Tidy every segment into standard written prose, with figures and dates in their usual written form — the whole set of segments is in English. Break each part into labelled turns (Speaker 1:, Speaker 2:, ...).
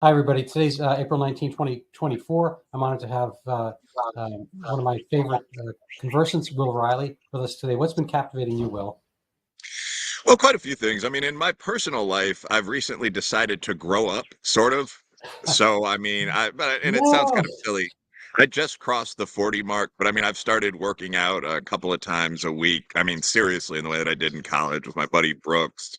Speaker 1: Hi, everybody. Today's April 19, 2024. I'm honored to have one of my favorite conversants, Will Reilly, with us today. What's been captivating you, Will?
Speaker 2: Well, quite a few things. I mean, in my personal life, I've recently decided to grow up, sort of. So, I mean, and it sounds kind of
Speaker 1: Yes.
Speaker 2: silly. I just crossed the 40 mark, but I mean, I've started working out a couple of times a week. I mean, seriously, in the way that I did in college with my buddy Brooks.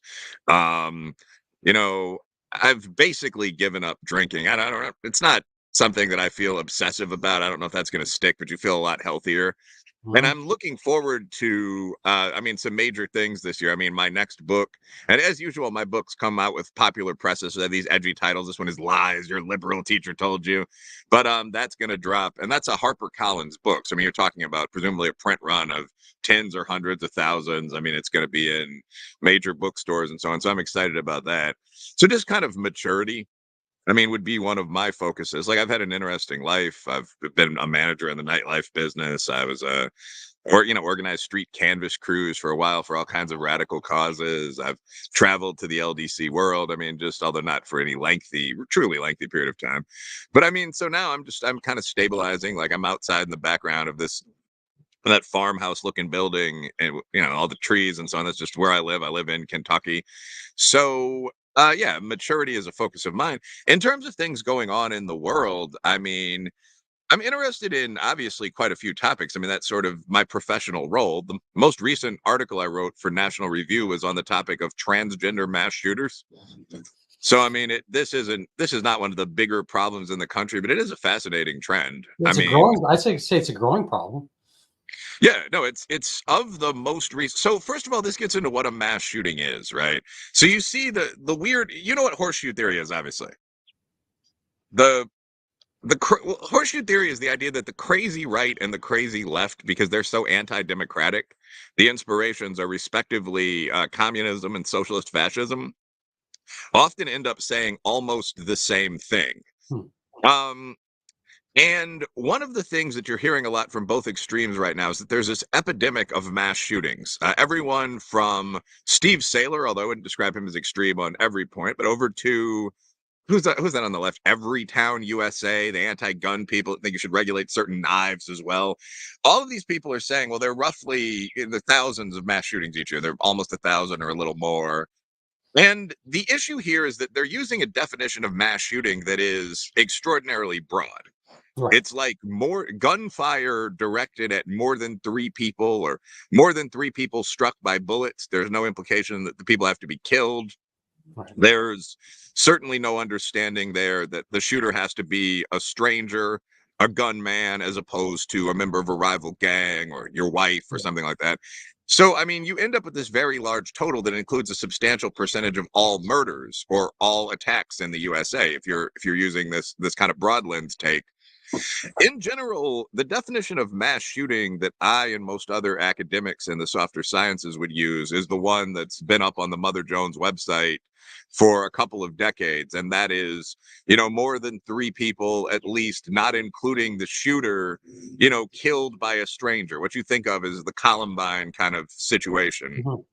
Speaker 2: Um, you know, I've basically given up drinking. I don't know. It's not something that I feel obsessive about. I don't know if that's going to stick, but you feel a lot healthier. And
Speaker 1: Mhm.
Speaker 2: I'm looking forward to, I mean, some major things this year. I mean, my next book, and as usual, my books come out with popular presses. So they have these edgy titles. This one is Lies, Your Liberal Teacher Told You. But that's going to drop. And that's a HarperCollins book. So, I mean, you're talking about presumably a print run of tens or hundreds of thousands. I mean, it's going to be in major bookstores and so on. So I'm excited about that. So just kind of maturity, I mean, would be one of my focuses. Like I've had an interesting life. I've been a manager in the nightlife business. I was organized street canvas crews for a while for all kinds of radical causes. I've traveled to the LDC world. I mean, just although not for any truly lengthy period of time. But I mean, so now I'm kind of stabilizing. Like I'm outside in the background of that farmhouse looking building and all the trees and so on. That's just where I live. I live in Kentucky. So yeah, maturity is a focus of mine. In terms of things going on in the world, I mean, I'm interested in obviously quite a few topics. I mean, that's sort of my professional role. The most recent article I wrote for National Review was on the topic of transgender mass shooters. So I mean, this is not one of the bigger problems in the country, but it is a fascinating trend. I
Speaker 1: It's a
Speaker 2: mean,
Speaker 1: growing, say it's a growing problem.
Speaker 2: yeah, no, it's of the most recent. So first of all, this gets into what a mass shooting is, right? So you see the weird, you know what horseshoe theory is, obviously. The well, horseshoe theory is the idea that the crazy right and the crazy left, because they're so anti-democratic, the inspirations are respectively communism and socialist fascism, often end up saying almost the same thing.
Speaker 1: Hmm.
Speaker 2: Um, And one of the things that you're hearing a lot from both extremes right now is that there's this epidemic of mass shootings. Everyone from Steve Saylor, although I wouldn't describe him as extreme on every point, but over to who's that on the left? Everytown USA, the anti-gun people think you should regulate certain knives as well. All of these people are saying, well, they're roughly in the thousands of mass shootings each year. They're almost 1,000 or a little more. And the issue here is that they're using a definition of mass shooting that is extraordinarily broad.
Speaker 1: Right.
Speaker 2: It's like more gunfire directed at more than three people or more than three people struck by bullets. There's no implication that the people have to be killed.
Speaker 1: Right.
Speaker 2: There's certainly no understanding there that the shooter has to be a stranger, a gunman, as opposed to a member of a rival gang or your wife or
Speaker 1: Yeah.
Speaker 2: something like that. So, I mean, you end up with this very large total that includes a substantial percentage of all murders or all attacks in the USA. If you're using this kind of broad lens take, in general, the definition of mass shooting that I and most other academics in the softer sciences would use is the one that's been up on the Mother Jones website for a couple of decades. And that is, more than three people, at least, not including the shooter, killed by a stranger. What you think of as the Columbine kind of situation.
Speaker 1: Mhm.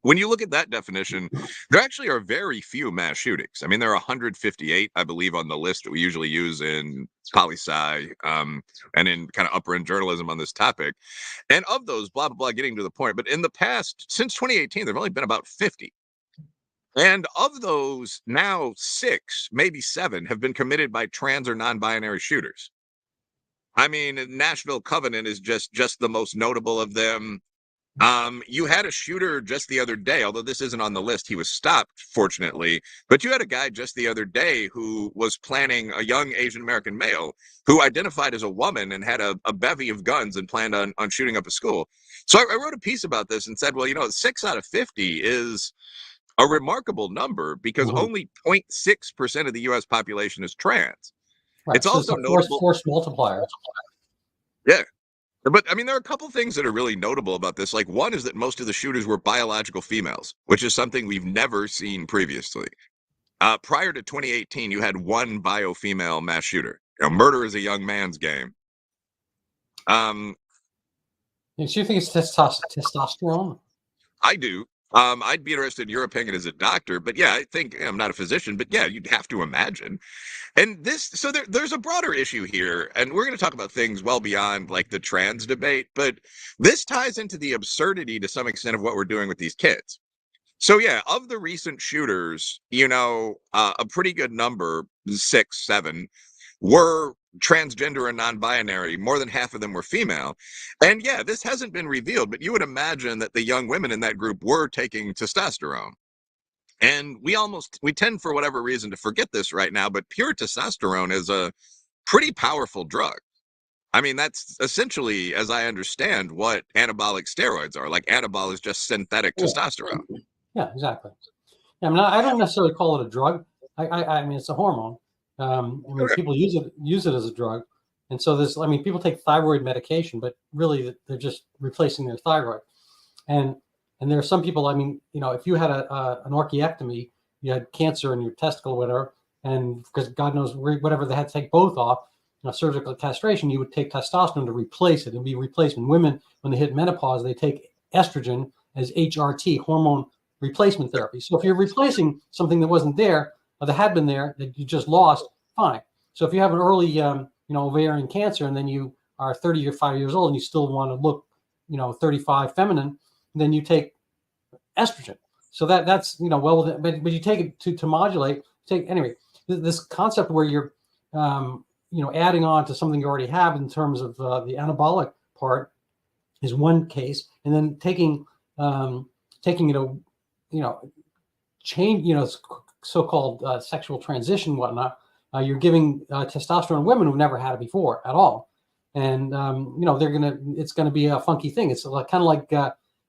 Speaker 2: When you look at that definition, there actually are very few mass shootings. I mean, there are 158, I believe, on the list that we usually use in poli sci and in kind of upper end journalism on this topic. And of those, blah, blah, blah, getting to the point. But in the past, since 2018, there have only been about 50. And of those, now six, maybe seven, have been committed by trans or non binary shooters. I mean, National Covenant is just the most notable of them. You had a shooter just the other day, although this isn't on the list. He was stopped, fortunately. But you had a guy just the other day who was planning, a young Asian American male who identified as a woman and had a bevy of guns and planned on shooting up a school. So I wrote a piece about this and said, well, 6 out of 50 is a remarkable number because
Speaker 1: Mhm.
Speaker 2: only 0.6% of the US population is trans.
Speaker 1: Right.
Speaker 2: It's
Speaker 1: So it's
Speaker 2: also
Speaker 1: a force
Speaker 2: notable.
Speaker 1: force multiplier.
Speaker 2: Yeah. But I mean, there are a couple things that are really notable about this. Like, one is that most of the shooters were biological females, which is something we've never seen previously. Prior to 2018, you had one bio female mass shooter. Murder is a young man's game. Um,
Speaker 1: And so you think it's testosterone?
Speaker 2: I do. I'd be interested in your opinion as a doctor, but yeah, I think I'm not a physician, but yeah, you'd have to imagine. And so there's a broader issue here, and we're going to talk about things well beyond like the trans debate, but this ties into the absurdity to some extent of what we're doing with these kids. So yeah, of the recent shooters, a pretty good number, 6, 7, were transgender and non-binary. More than half of them were female. And yeah, this hasn't been revealed, but you would imagine that the young women in that group were taking testosterone. And we tend for whatever reason to forget this right now, but pure testosterone is a pretty powerful drug. I mean, that's essentially, as I understand, what anabolic steroids are. Like anabol is just synthetic testosterone.
Speaker 1: Yeah, exactly. Yeah, I mean, I don't necessarily call it a drug. I mean, it's a hormone. I mean, people use it as a drug, and so I mean, people take thyroid medication, but really they're just replacing their thyroid. And there are some people. I mean, if you had an orchiectomy, you had cancer in your testicle, or whatever, and because God knows whatever they had to take both off, surgical castration, you would take testosterone to replace it. It'd be replacement. Women, when they hit menopause, they take estrogen as HRT, hormone replacement therapy. So if you're replacing something that wasn't there, or that had been there that you just lost, fine. So if you have an early, ovarian cancer, and then you are 35 years old and you still want to look, 35 feminine, then you take estrogen. So that's well, but you take it to modulate. Anyway, this concept where you're adding on to something you already have in terms of the anabolic part is one case, and then taking change, so-called sexual transition, whatnot. You're giving testosterone women who've never had it before at all, and it's gonna be a funky thing. It's kind of like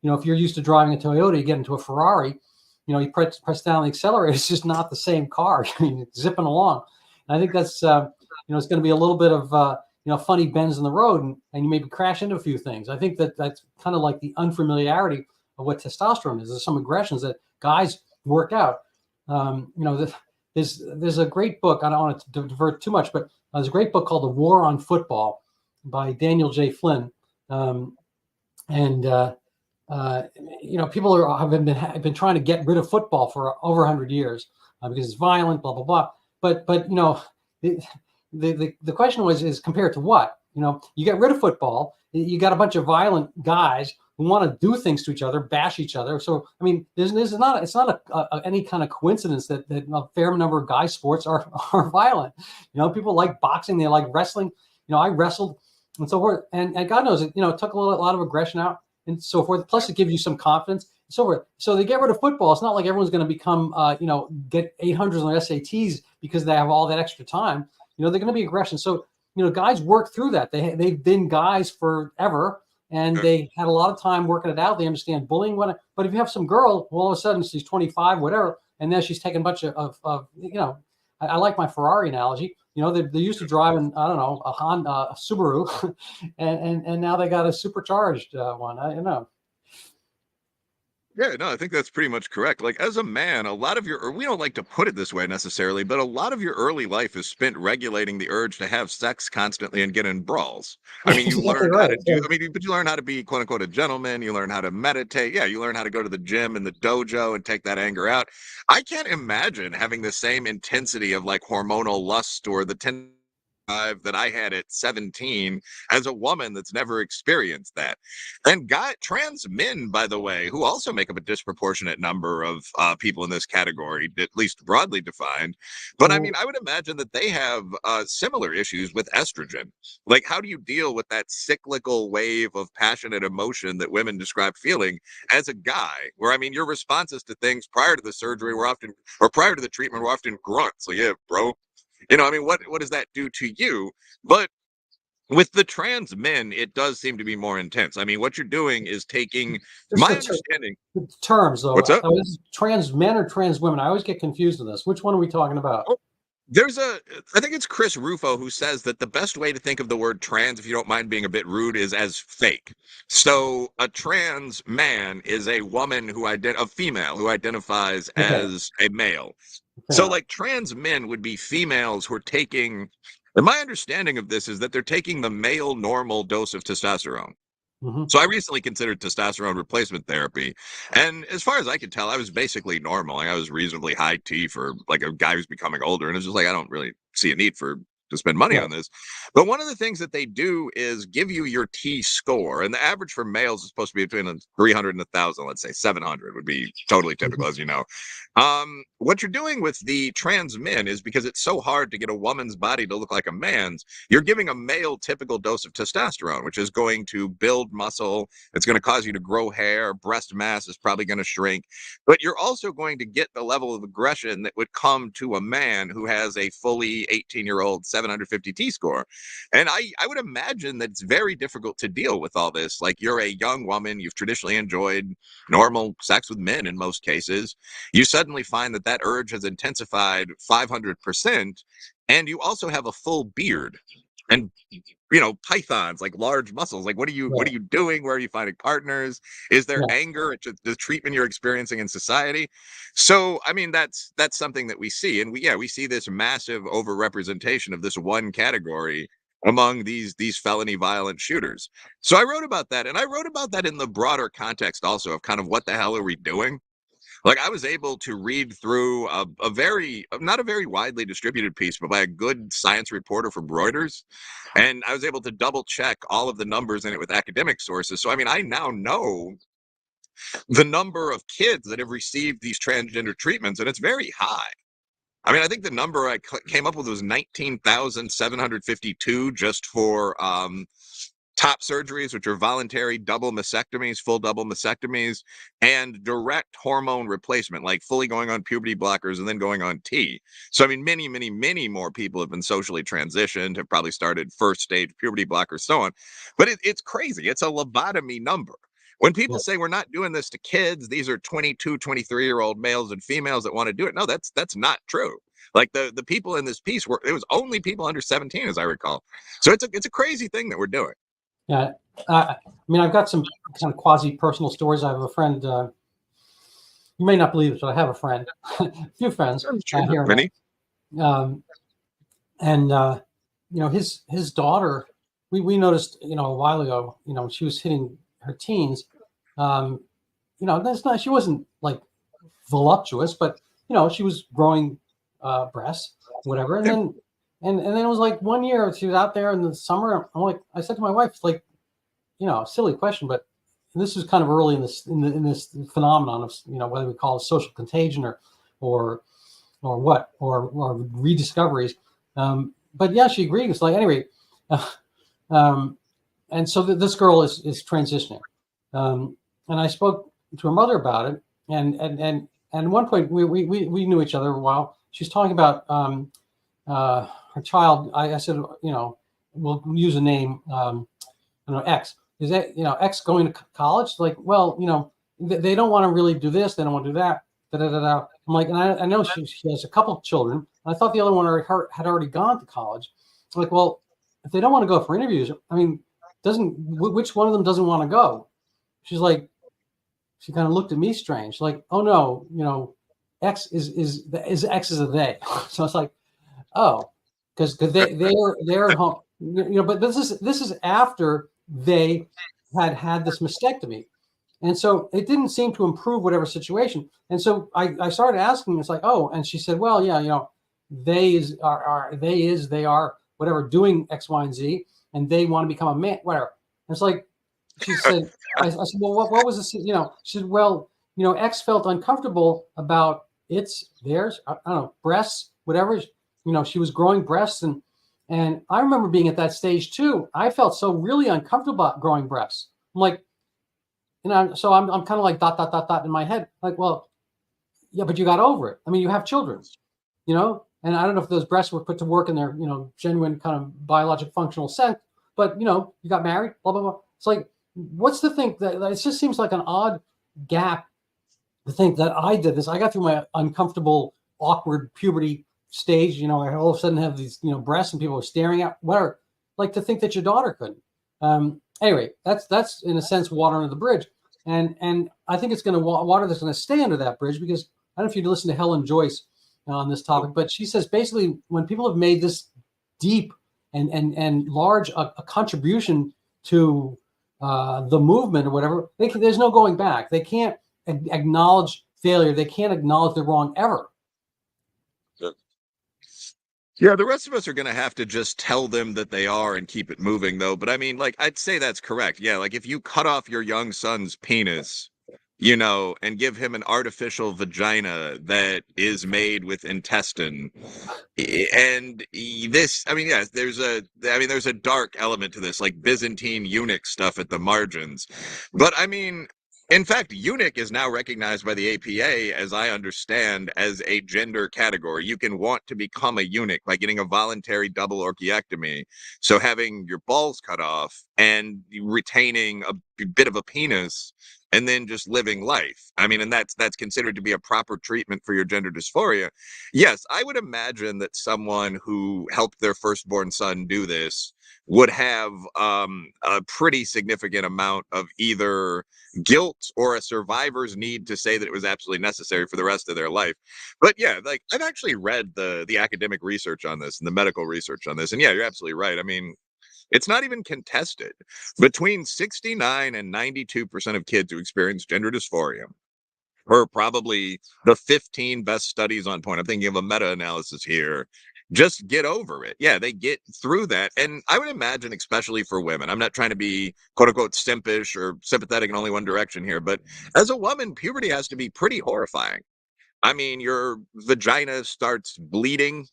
Speaker 1: if you're used to driving a Toyota, you get into a Ferrari, you press down the accelerator, it's just not the same car. I mean, it's zipping along. And I think that's it's going to be a little bit of funny bends in the road, and you maybe crash into a few things. I think that's kind of like the unfamiliarity of what testosterone is. There's some aggressions that guys work out. There's a great book. I don't want to divert too much, but there's a great book called The War on Football by Daniel J. Flynn. People have been trying to get rid of football for over 100 years because it's violent, blah blah blah. But the question is compared to what? You get rid of football, you got a bunch of violent guys who want to do things to each other, bash each other. So I mean, it's not any kind of coincidence that a fair number of guy sports are violent. People like boxing, they like wrestling. I wrestled and so forth, and God knows it. It took a lot of aggression out and so forth. Plus, it gives you some confidence and so forth. So they get rid of football. It's not like everyone's going to become get 800s on their SATs because they have all that extra time. They're going to be aggression. So guys work through that. They've been guys forever, and they had a lot of time working it out. They understand bullying. But if you have some girl, well, all of a sudden she's 25, whatever, and then she's taking a bunch of I like my Ferrari analogy. They used to drive in, I don't know, a Honda, a Subaru, and now they got a supercharged one. I don't know.
Speaker 2: Yeah, no, I think that's pretty much correct. Like, as a man, a lot of or we don't like to put it this way necessarily, but a lot of your early life is spent regulating the urge to have sex constantly and get in brawls. I mean, you learn how to but you learn how to be quote unquote a gentleman. You learn how to meditate. Yeah, you learn how to go to the gym and the dojo and take that anger out. I can't imagine having the same intensity of like hormonal lust or the that I had at 17 as a woman that's never experienced that. And trans men, by the way, who also make up a disproportionate number of people in this category, at least broadly defined. But I mean, I would imagine that they have similar issues with estrogen. Like, how do you deal with that cyclical wave of passionate emotion that women describe feeling as a guy? Where, I mean, your responses to things prior to the surgery were often, or prior to the treatment, were often grunts. So, yeah, bro. I mean, what does that do to you? But with the trans men, it does seem to be more intense. I mean, what you're doing is taking my understanding.
Speaker 1: Terms, though.
Speaker 2: What's up?
Speaker 1: Trans men or trans women? I always get confused with this. Which one are we talking about?
Speaker 2: Oh, I think it's Chris Rufo who says that the best way to think of the word trans, if you don't mind being a bit rude, is as fake. So a trans man is a woman a female who identifies as a male. So like trans men would be females who are taking, and my understanding of this is that they're taking the male normal dose of testosterone. So I recently considered testosterone replacement therapy, and as far as I could tell, I was basically normal. Like I was reasonably high T for like a guy who's becoming older, and it's just like I don't really see a need to spend money
Speaker 1: Right.
Speaker 2: on this. But one of the things that they do is give you your T score, and the average for males is supposed to be between 300 and 1,000. Let's say 700 would be totally typical, as you know. What you're doing with the trans men is, because it's so hard to get a woman's body to look like a man's, you're giving a male typical dose of testosterone, which is going to build muscle. It's going to cause you to grow hair. Breast mass is probably going to shrink. But you're also going to get the level of aggression that would come to a man who has a fully 18-year-old 750 T score. And I would imagine that it's very difficult to deal with all this. Like, you're a young woman, you've traditionally enjoyed normal sex with men in most cases. You suddenly find that that urge has intensified 500%, and you also have a full beard and pythons, like large muscles. Like, what are
Speaker 1: Right.
Speaker 2: you doing? Where are you finding partners? Is there
Speaker 1: Yeah.
Speaker 2: anger at the treatment you're experiencing in society? So I mean, that's something that we see, and we see this massive overrepresentation of this one category among these felony violent shooters. So I wrote about that, and I wrote about that in the broader context also of kind of what the hell are we doing. Like, I was able to read through a very, not a very widely distributed piece, but by a good science reporter from Reuters. And I was able to double check all of the numbers in it with academic sources. So, I mean, I now know the number of kids that have received these transgender treatments, and it's very high. I mean, I think the number I came up with was 19,752 just for top surgeries, which are voluntary double mastectomies, full double mastectomies, and direct hormone replacement, like fully going on puberty blockers and then going on T. So, I mean, many, many, many more people have been socially transitioned, have probably started first stage puberty blockers, so on. But it's crazy. It's a lobotomy number. When people
Speaker 1: Yeah.
Speaker 2: say we're not doing this to kids, these are 22, 23-year-old males and females that want to do it. No, that's not true. Like, the people in this piece it was only people under 17, as I recall. So it's a crazy thing that we're doing.
Speaker 1: Yeah. I mean, I've got some kind of quasi personal stories. I have a friend. You may not believe it, but I have a friend, a few friends
Speaker 2: Sure,
Speaker 1: here and
Speaker 2: Vinny.
Speaker 1: there. And his daughter, we noticed, a while ago, she was hitting her teens. That's not, she wasn't like voluptuous, but she was growing breasts, whatever. And
Speaker 2: Yeah.
Speaker 1: then it was like 1 year she was out there in the summer. I said to my wife, like, silly question, but this is kind of early in this phenomenon of whether we call it social contagion or rediscoveries. But yeah, she agreed. It's like, anyway, and so this girl is transitioning, and I spoke to her mother about it, and at one point we knew each other a while. She's talking about her child. I said, we'll use a name, X. Is that, X going to college? Like, well, they don't want to really do this. They don't want to do that. Da, da, da, da. I'm like, and I know she has a couple of children. I thought the other one had already gone to college. I'm like, well, if they don't want to go for interviews, I mean, which one of them doesn't want to go? She's like, she kind of looked at me strange, like, oh no, X is X is a they. So it's like, oh, because they're at home, but this is after they had this mastectomy. And so it didn't seem to improve whatever situation. And so I started asking, it's like, oh, and she said, well, yeah, they are whatever, doing X, Y, and Z, and they want to become a man, whatever. And it's like, she said, I said, well, what was this? She said, well, X felt uncomfortable about theirs, I don't know, breasts, whatever. She was growing breasts, and I remember being at that stage too. I felt so really uncomfortable about growing breasts. I'm like, so I'm kind of like dot, dot, dot, dot in my head. Like, well, yeah, but you got over it. I mean, you have children, and I don't know if those breasts were put to work in their, genuine kind of biologic functional sense, but, you got married, blah, blah, blah. It's like, what's the thing that it just seems like an odd gap to think that I did this. I got through my uncomfortable, awkward puberty stage, I all of a sudden have these, breasts and people are staring at whatever, like, to think that your daughter couldn't. Anyway, that's in a sense water under the bridge, and I think it's going to water that's going to stay under that bridge, because I don't know if you listen to Helen Joyce on this topic, but she says basically when people have made this deep and large a contribution to the movement or whatever, there's no going back. They can't acknowledge failure. They can't acknowledge they're wrong ever.
Speaker 2: Yeah, the rest of us are going to have to just tell them that they are and keep it moving, though. But I mean, like, I'd say that's correct. Yeah, like if you cut off your young son's penis, and give him an artificial vagina that is made with intestine, and this, I mean, yes, there's a dark element to this, like Byzantine eunuch stuff at the margins. But I mean, in fact, eunuch is now recognized by the APA, as I understand, as a gender category. You can want to become a eunuch by getting a voluntary double orchiectomy. So having your balls cut off and retaining a bit of a penis and then just living life. I mean, and that's considered to be a proper treatment for your gender dysphoria. Yes, I would imagine that someone who helped their firstborn son do this would have a pretty significant amount of either guilt or a survivor's need to say that it was absolutely necessary for the rest of their life. But yeah, like I've actually read the academic research on this and the medical research on this. And yeah, you're absolutely right. I mean, it's not even contested. Between 69 and 92% of kids who experience gender dysphoria, or probably the 15 best studies on point, I'm thinking of a meta-analysis here, just get over it. Yeah, they get through that. And I would imagine, especially for women, I'm not trying to be quote unquote simpish or sympathetic in only one direction here, but as a woman, puberty has to be pretty horrifying. I mean, your vagina starts bleeding.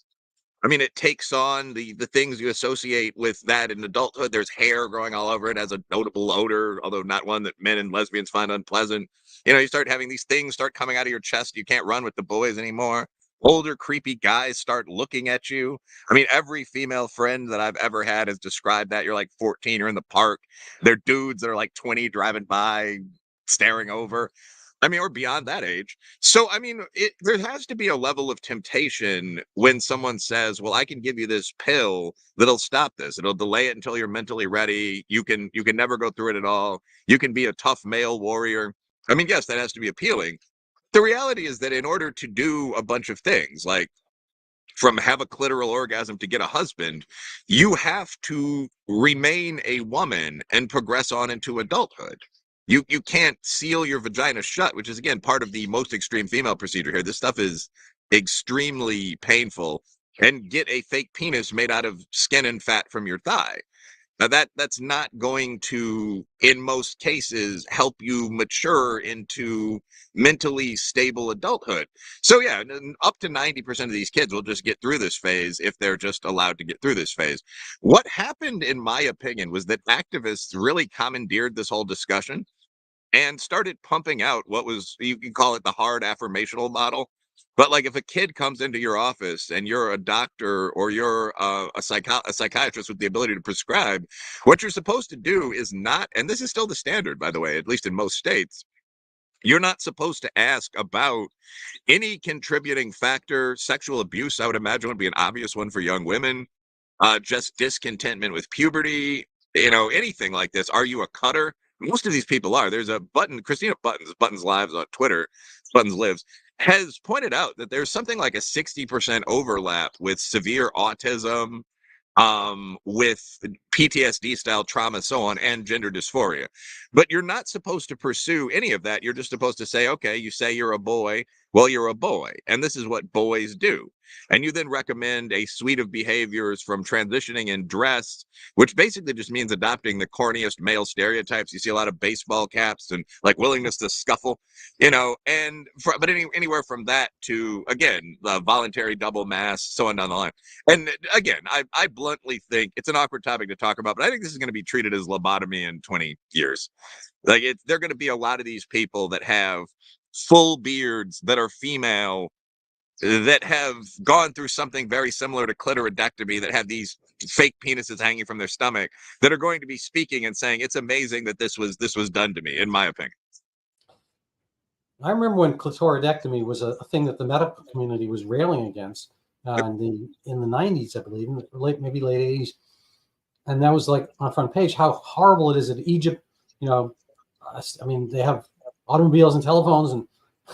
Speaker 2: I mean, it takes on the things you associate with that in adulthood. There's hair growing all over it, has a notable odor, although not one that men and lesbians find unpleasant. You start having these things start coming out of your chest. You can't run with the boys anymore. Older, creepy guys start looking at you. I mean, every female friend that I've ever had has described that. You're like 14, you're in the park. They're dudes that are like 20 driving by, staring over. I mean, or beyond that age. So, I mean, there has to be a level of temptation when someone says, well, I can give you this pill that'll stop this. It'll delay it until you're mentally ready. You can never go through it at all. You can be a tough male warrior. I mean, yes, that has to be appealing. The reality is that in order to do a bunch of things, like from have a clitoral orgasm to get a husband, you have to remain a woman and progress on into adulthood. You can't seal your vagina shut, which is, again, part of the most extreme female procedure here. This stuff is extremely painful, and get a fake penis made out of skin and fat from your thigh. Now that's not going to, in most cases, help you mature into mentally stable adulthood. So yeah, up to 90% of these kids will just get through this phase if they're just allowed to get through this phase. What happened, in my opinion, was that activists really commandeered this whole discussion and started pumping out what was, you can call it the hard affirmational model. But like if a kid comes into your office and you're a doctor or you're a psychiatrist with the ability to prescribe, what you're supposed to do is not, and this is still the standard, by the way, at least in most states, you're not supposed to ask about any contributing factor. Sexual abuse, I would imagine, would be an obvious one for young women. Just discontentment with puberty, anything like this. Are you a cutter? Most of these people are. There's a button, Christina Buttons Lives on Twitter, Buttons Lives, has pointed out that there's something like a 60% overlap with severe autism, with PTSD style trauma, so on, and gender dysphoria. But you're not supposed to pursue any of that. You're just supposed to say, okay, you say you're a boy. Well, you're a boy, and this is what boys do. And you then recommend a suite of behaviors from transitioning in dress, which basically just means adopting the corniest male stereotypes. You see a lot of baseball caps and like willingness to scuffle, but anywhere from that to, again, voluntary double mass, so on down the line. And again, I bluntly think it's an awkward topic to talk about, but I think this is going to be treated as lobotomy in 20 years. Like they're going to be a lot of these people that have full beards, that are female, that have gone through something very similar to clitoridectomy, that have these fake penises hanging from their stomach, that are going to be speaking and saying it's amazing that this was done to me, in my opinion.
Speaker 1: I remember when clitoridectomy was a thing that the medical community was railing against in the 90s, I believe, in the maybe late 80s. And that was like on the front page, how horrible it is that Egypt, I mean, they have automobiles and telephones and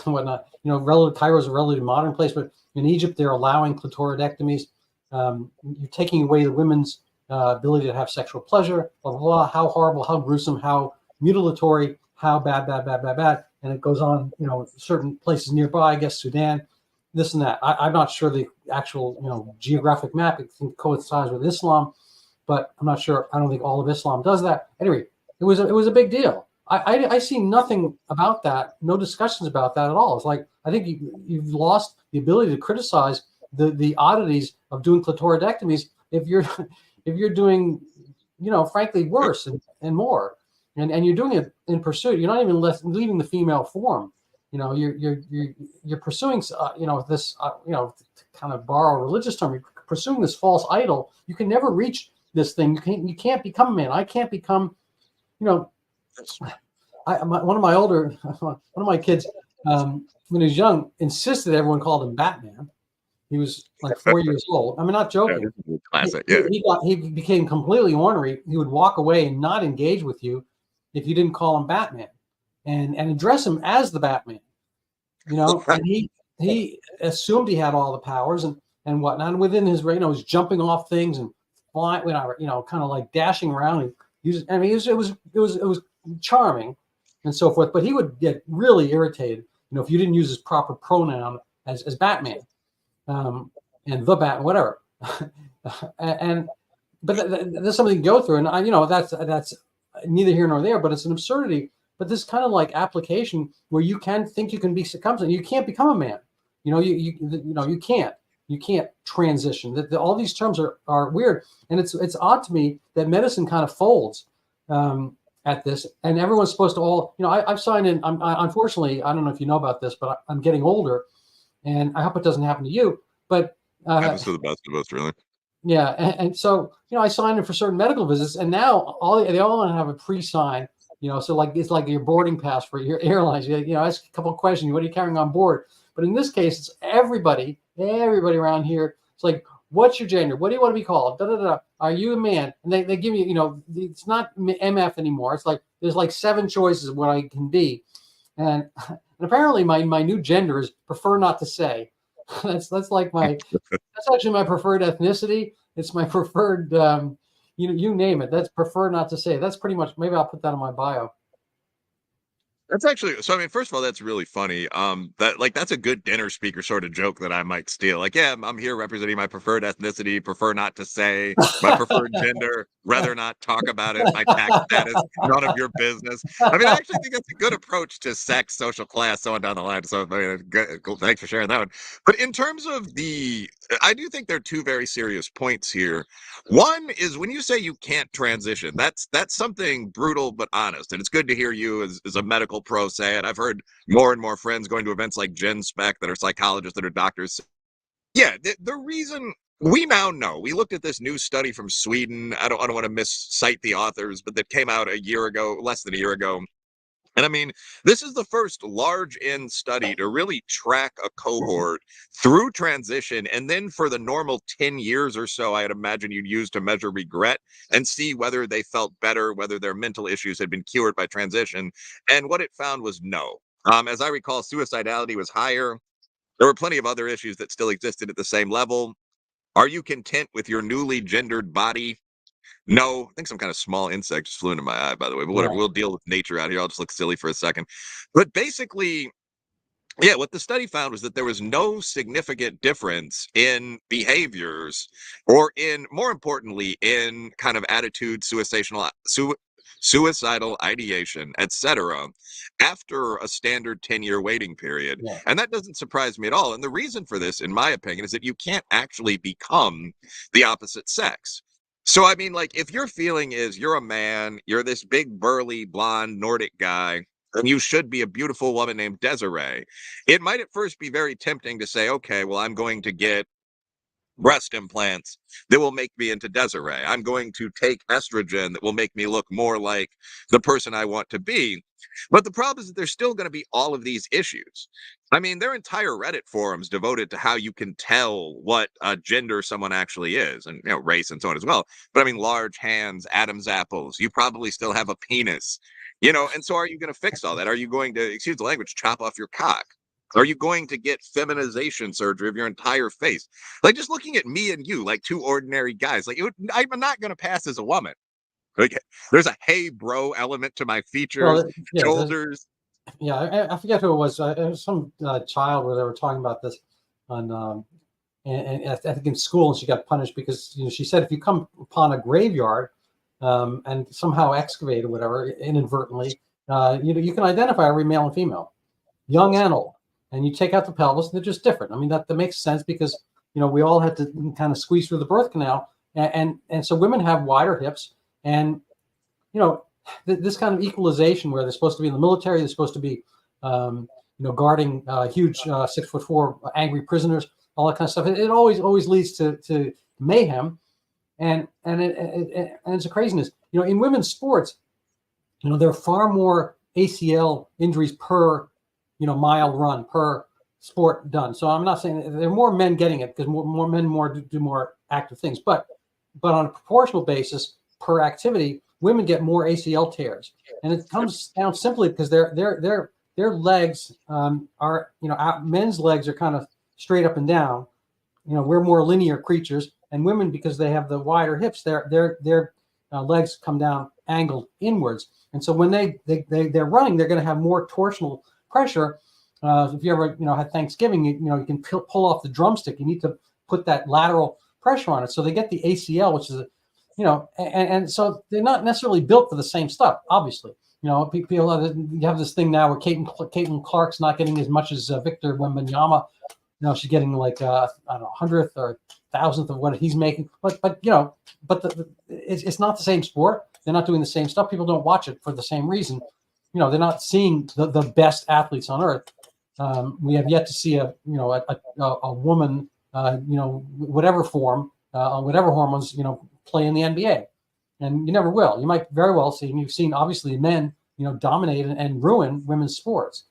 Speaker 1: whatnot. Cairo is a relatively modern place, but in Egypt, they're allowing clitoridectomies. You're taking away the women's ability to have sexual pleasure, blah, blah, blah, how horrible, how gruesome, how mutilatory, how bad, bad, bad, bad, bad. And it goes on, certain places nearby, I guess Sudan, this and that. I'm not sure the actual, geographic map, it coincides with Islam, but I'm not sure. I don't think all of Islam does that. Anyway, it was a big deal. I see nothing about that, no discussions about that at all. It's like, I think you've lost the ability to criticize the oddities of doing clitoridectomies if you're doing, frankly, worse and more, and you're doing it in pursuit. You're not even leaving the female form. You're pursuing, this, to kind of borrow a religious term, you're pursuing this false idol. You can never reach this thing. You can't become a man. I can't become, one of my kids, when he was young, insisted everyone called him Batman. He was like 4 years old. I'm not joking.
Speaker 2: Classic. Yeah.
Speaker 1: He became completely ornery. He would walk away and not engage with you if you didn't call him Batman, and address him as the Batman. And he assumed he had all the powers and whatnot. And within his, was jumping off things and flying, kind of like dashing around. It was charming and so forth. But he would get really irritated, if you didn't use his proper pronoun as Batman. And the Batman, whatever, but there's something to go through, and that's neither here nor there. But it's an absurdity. But this kind of like application where you can think you can become something, you can't become a man. You can't transition. That all these terms are weird, and it's odd to me that medicine kind of folds at this, and everyone's supposed to all. I've signed in. Unfortunately, I don't know if you know about this, but I'm getting older. And I hope it doesn't happen to you, but
Speaker 2: happens to the best of us, really.
Speaker 1: Yeah, and so I signed in for certain medical visits, and now they all want to have a pre-sign, so like it's like your boarding pass for your airlines. Ask a couple of questions. What are you carrying on board? But in this case, it's everybody around here. It's like, what's your gender? What do you want to be called? Da da da. Are you a man? And they give you, it's not MF anymore. It's like there's like 7 choices of what I can be, and apparently my new gender is prefer not to say. That's like that's actually my preferred ethnicity. It's my preferred, you name it. That's prefer not to say. That's pretty much, maybe I'll put that in my bio.
Speaker 2: That's actually, so I mean, first of all, that's really funny. That's a good dinner speaker sort of joke that I might steal. Like, yeah, I'm here representing my preferred ethnicity, prefer not to say, my preferred gender, rather not talk about it, my tax status, none of your business. I mean, I actually think that's a good approach to sex, social class, so on down the line. So cool, thanks for sharing that one. But in terms of I do think there are 2 very serious points here. One is when you say you can't transition, that's something brutal but honest, and it's good to hear you as a medical pro say it. I've heard more and more friends going to events like Gen Spec that are psychologists, that are doctors. Yeah, the reason we now know, we looked at this new study from Sweden. I don't want to miscite the authors, but that came out a year ago, less than a year ago. And I mean, this is the first large N study to really track a cohort through transition. And then for the normal 10 years or so, I'd imagine you'd use to measure regret and see whether they felt better, whether their mental issues had been cured by transition. And what it found was no. As I recall, suicidality was higher. There were plenty of other issues that still existed at the same level. Are you content with your newly gendered body? No, I think some kind of small insect just flew into my eye, by the way, but whatever. Yeah. We'll deal with nature out here. I'll just look silly for a second. But basically, yeah, what the study found was that there was no significant difference in behaviors or more importantly, in kind of attitude, suicidal ideation, etc., after a standard 10-year waiting period. Yeah. And that doesn't surprise me at all. And the reason for this, in my opinion, is that you can't actually become the opposite sex. So, I mean, like, if your feeling is you're a man, you're this big, burly, blonde, Nordic guy, and you should be a beautiful woman named Desiree, it might at first be very tempting to say, okay, well, I'm going to get breast implants that will make me into Desiree. I'm going to take estrogen that will make me look more like the person I want to be. But the problem is that there's still going to be all of these issues. I mean, there are entire Reddit forums devoted to how you can tell what gender someone actually is, and race and so on as well. But I mean, large hands, Adam's apples, you probably still have a penis, and so are you going to fix all that? Are you going to, excuse the language, chop off your cock? Are you going to get feminization surgery of your entire face? Like, just looking at me and you, like two ordinary guys, like I'm not going to pass as a woman. Like, there's a hey bro element to my features,
Speaker 1: Well, yeah,
Speaker 2: shoulders.
Speaker 1: yeah. I forget who it was. It was some child where they were talking about this on, and I think in school, and she got punished because she said if you come upon a graveyard and somehow excavate or whatever inadvertently, you can identify every male and female, young and old, and you take out the pelvis, and they're just different. I mean that makes sense because we all had to kind of squeeze through the birth canal, and so women have wider hips, and this kind of equalization where they're supposed to be in the military, they're supposed to be guarding huge 6'4" angry prisoners, all that kind of stuff. It always leads to mayhem, and it's a craziness. In women's sports, there are far more ACL injuries per mile run, per sport done. So I'm not saying there are more men getting it because more men do more active things, but on a proportional basis per activity, women get more ACL tears, and it comes down simply because their legs are men's legs are kind of straight up and down. We're more linear creatures, and women, because they have the wider hips, their legs come down angled inwards, and so when they're running, they're going to have more torsional pressure. If you ever had Thanksgiving, you can pull off the drumstick. You need to put that lateral pressure on it, so they get the ACL, which is and so they're not necessarily built for the same stuff. Obviously, people you have this thing now where Caitlin Clark's not getting as much as Victor Wembanyama. She's getting like I don't know, 100th or 1,000th of what he's making. But it's not the same sport. They're not doing the same stuff. People don't watch it for the same reason. They're not seeing the best athletes on earth. We have yet to see a woman, whatever form, whatever hormones, play in the NBA, and you never will. You might very well see, and you've seen obviously men, dominate and ruin women's sports.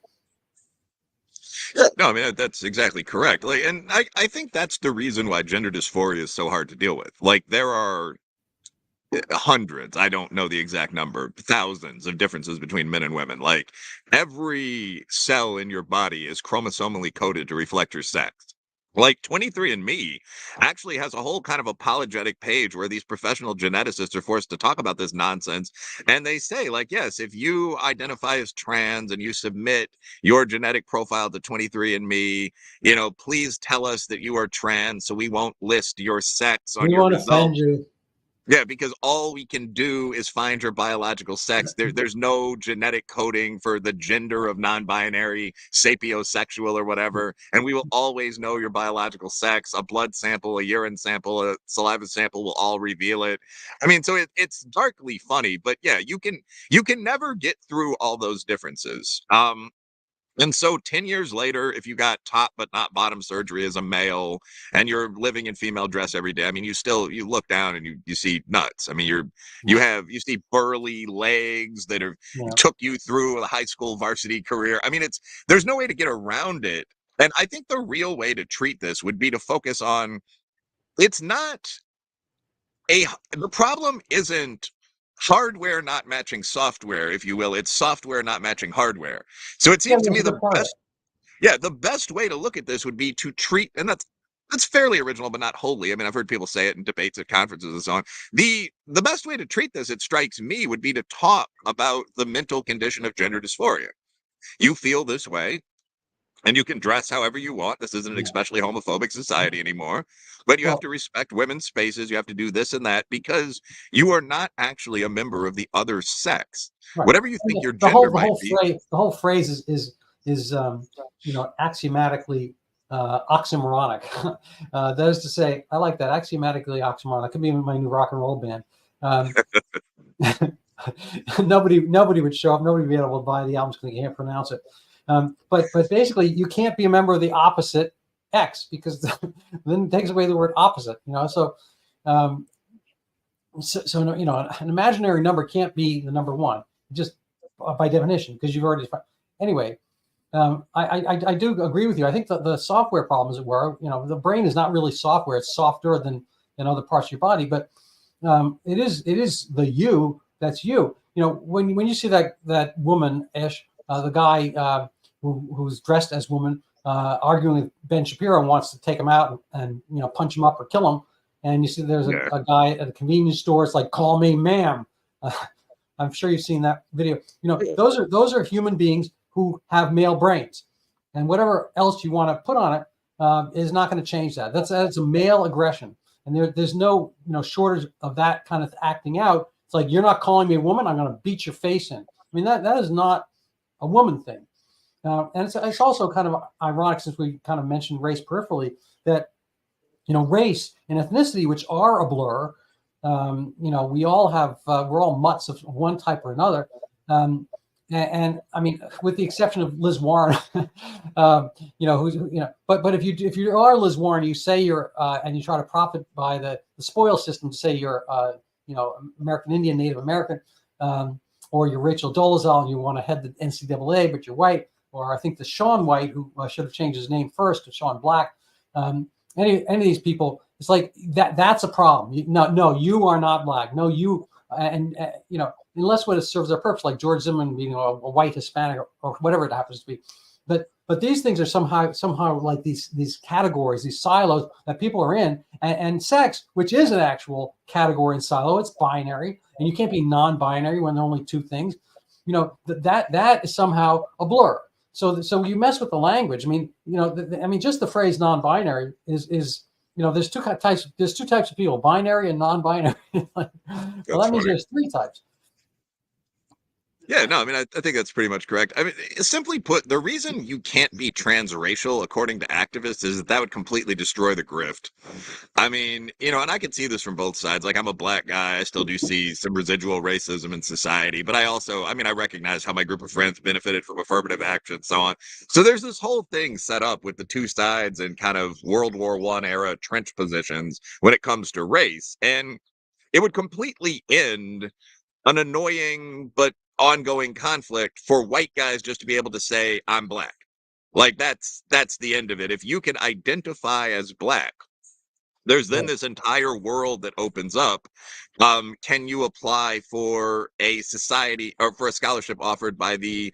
Speaker 2: Yeah, no, I mean that's exactly correct. Like, and I think that's the reason why gender dysphoria is so hard to deal with. Like, there are hundreds, I don't know the exact number, thousands of differences between men and women. Like, every cell in your body is chromosomally coded to reflect your sex. Like, 23andMe actually has a whole kind of apologetic page where these professional geneticists are forced to talk about this nonsense. And they say, like, yes, if you identify as trans and you submit your genetic profile to 23andMe, please tell us that you are trans so we won't list your sex on your results.
Speaker 1: Offend you.
Speaker 2: Yeah, because all we can do is find your biological sex. There's no genetic coding for the gender of non-binary, sapiosexual, or whatever. And we will always know your biological sex. A blood sample, a urine sample, a saliva sample will all reveal it. I mean, so it's darkly funny, but yeah, you can never get through all those differences. And so 10 years later, if you got top but not bottom surgery as a male and you're living in female dress every day, I mean, you look down and you see nuts. I mean, you see burly legs that took you through a high school varsity career. I mean, there's no way to get around it. And I think the real way to treat this would be to focus on, the problem isn't hardware not matching software, if you will. It's software not matching hardware. So it seems to me the best way to look at this would be to treat, and that's fairly original, but not wholly. I mean, I've heard people say it in debates at conferences and so on. The best way to treat this, it strikes me, would be to talk about the mental condition of gender dysphoria. You feel this way, and you can dress however you want. This isn't an especially homophobic society anymore, but you have to respect women's spaces. You have to do this and that because you are not actually a member of the other sex. Right. Whatever you think your gender might be.
Speaker 1: The whole phrase is axiomatically oxymoronic. That is to say, I like that, axiomatically oxymoronic. It could be my new rock and roll band. Nobody would show up. Nobody would be able to buy the albums because they can't pronounce it. But basically, you can't be a member of the opposite X because then it takes away the word opposite. So an imaginary number can't be the number one, just by definition, because you've already. Anyway, I do agree with you. I think the software problem, as it were, the brain is not really software; it's softer than other parts of your body, but it is the you that's you. When you see that woman, Ish, the guy who's dressed as woman, arguing with Ben Shapiro and wants to take him out and punch him up or kill him. And you see there's a guy at a convenience store. It's like, call me ma'am. I'm sure you've seen that video. Those are human beings who have male brains, and whatever else you want to put on it is not going to change that. That's a male aggression, and there's no shortage of that kind of acting out. It's like, you're not calling me a woman, I'm going to beat your face in. I mean, that is not a woman thing. And it's also kind of ironic, since we kind of mentioned race peripherally, that race and ethnicity, which are a blur. We all have we're all mutts of one type or another. And I mean, with the exception of Liz Warren, but if you are Liz Warren, you say you're and you try to profit by the spoil system to say you're American Indian, Native American, or you're Rachel Dolezal and you want to head the NCAA, but you're white, or I think the Sean White, who should have changed his name first to Sean Black. Any of these people, it's like that's a problem. No, you are not Black. No, you unless what it serves their purpose, like George Zimmerman being a white Hispanic or whatever it happens to be. But these things are somehow like these categories, these silos that people are in, and sex, which is an actual category and silo, it's binary, and you can't be non-binary when there are only two things. That is somehow a blur. So you mess with the language. I mean, just the phrase non-binary is there's two types. There's two types of people: binary and non-binary. Well, that means there's three types.
Speaker 2: Yeah, no, I mean, I think that's pretty much correct. I mean, simply put, the reason you can't be transracial, according to activists, is that would completely destroy the grift. I mean, and I can see this from both sides. Like, I'm a Black guy. I still do see some residual racism in society. But I also, I recognize how my group of friends benefited from affirmative action and so on. So there's this whole thing set up with the two sides and kind of World War I era trench positions when it comes to race. And it would completely end an annoying but ongoing conflict for white guys just to be able to say, I'm Black. Like, that's the end of it. If you can identify as Black, there's then this entire world that opens up. Can you apply for a society or for a scholarship offered by the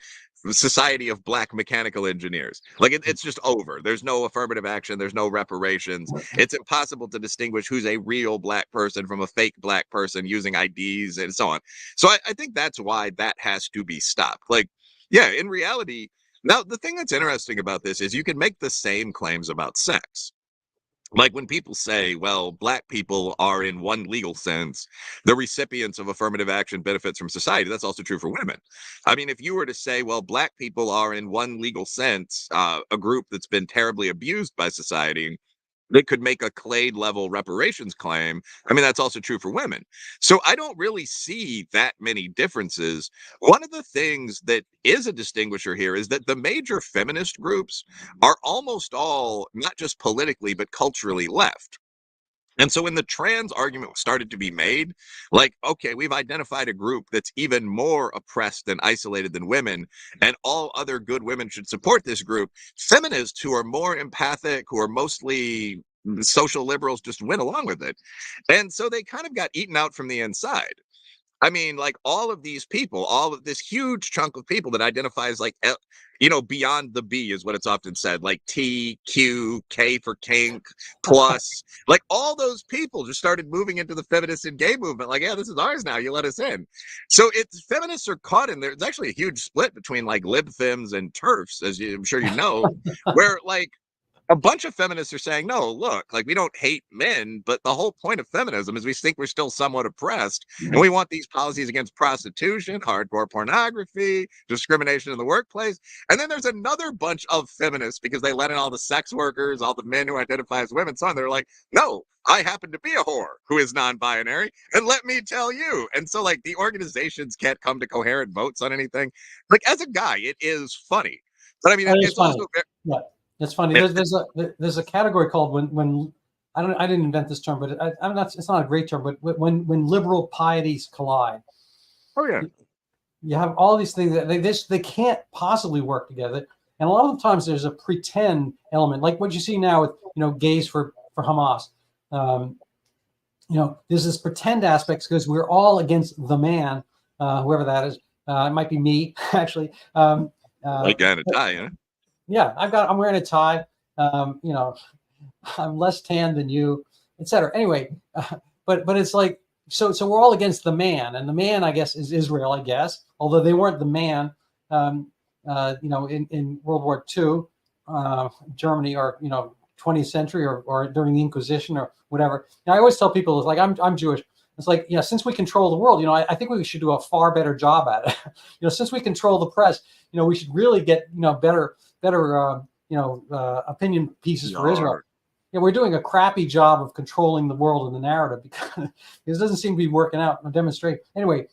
Speaker 2: Society of Black Mechanical Engineers? Like, it's just over. There's no affirmative action. There's no reparations. It's impossible to distinguish who's a real Black person from a fake Black person using IDs and so on. So I think that's why that has to be stopped. Like, yeah, in reality, now the thing that's interesting about this is you can make the same claims about sex. Like, when people say, well, Black people are, in one legal sense, the recipients of affirmative action benefits from society, that's also true for women. I mean, if you were to say, well, Black people are, in one legal sense, a group that's been terribly abused by society, that could make a Clade level reparations claim. I mean, that's also true for women. So I don't really see that many differences. One of the things that is a distinguisher here is that the major feminist groups are almost all, not just politically, but culturally left. And so when the trans argument started to be made, like, okay, we've identified a group that's even more oppressed and isolated than women, and all other good women should support this group. Feminists who are more empathic, who are mostly social liberals, just went along with it. And so they kind of got eaten out from the inside. I mean, like, all of these people, all of this huge chunk of people that identifies like, beyond the B is what it's often said, like T, Q, K for kink, plus, like, all those people just started moving into the feminist and gay movement. Like, yeah, this is ours now. You let us in. So feminists are caught in there. There's actually a huge split between like lib fems and TERFs, as I'm sure you know, where like, a bunch of feminists are saying, no, look, like, we don't hate men, but the whole point of feminism is we think we're still somewhat oppressed, and we want these policies against prostitution, hardcore pornography, discrimination in the workplace. And then there's another bunch of feminists, because they let in all the sex workers, all the men who identify as women, so on. They're like, no, I happen to be a whore who is non-binary, and let me tell you. And so, like, the organizations can't come to coherent votes on anything. Like, as a guy, it is funny. But I mean, it's
Speaker 1: funny.
Speaker 2: also very,
Speaker 1: yeah. It's funny. There's a category called when I didn't invent this term, but I'm not. It's not a great term, but when liberal pieties collide.
Speaker 2: Oh yeah.
Speaker 1: You have all these things that they can't possibly work together, and a lot of the times there's a pretend element, like what you see now with gays for Hamas. There's this pretend aspect because we're all against the man, whoever that is. It might be me actually.
Speaker 2: Like an Italian.
Speaker 1: Yeah, I'm wearing a tie. You know, I'm less tan than you, etc. Anyway, but it's like so we're all against the man, and the man, I guess, is Israel, I guess, although they weren't the man. Um, you know, in World War II, Germany, or 20th century, or during the Inquisition or whatever. And I always tell people, it's like I'm Jewish. It's like, since we control the world, I think we should do a far better job at it. Since we control the press, we should really get better opinion pieces for Israel. Yeah, we're doing a crappy job of controlling the world and the narrative because it doesn't seem to be working out. I'll demonstrate anyway.